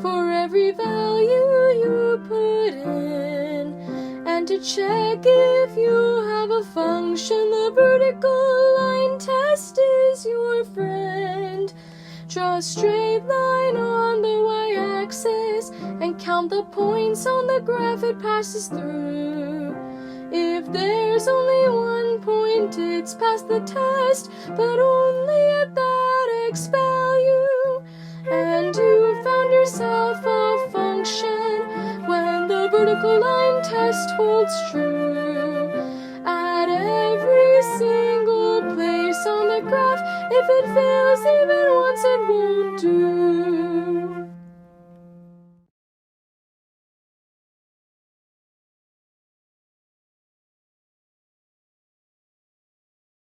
for every value you put in. And to check if you have a function, the vertical line test is your friend. Draw a straight line on the y-axis and count the points on the graph it passes through. If there's only one point, it's passed the test, but only at that x value. And you found yourself a function when the vertical line test holds true. At every single place on the graph, if it fails even once, it won't do.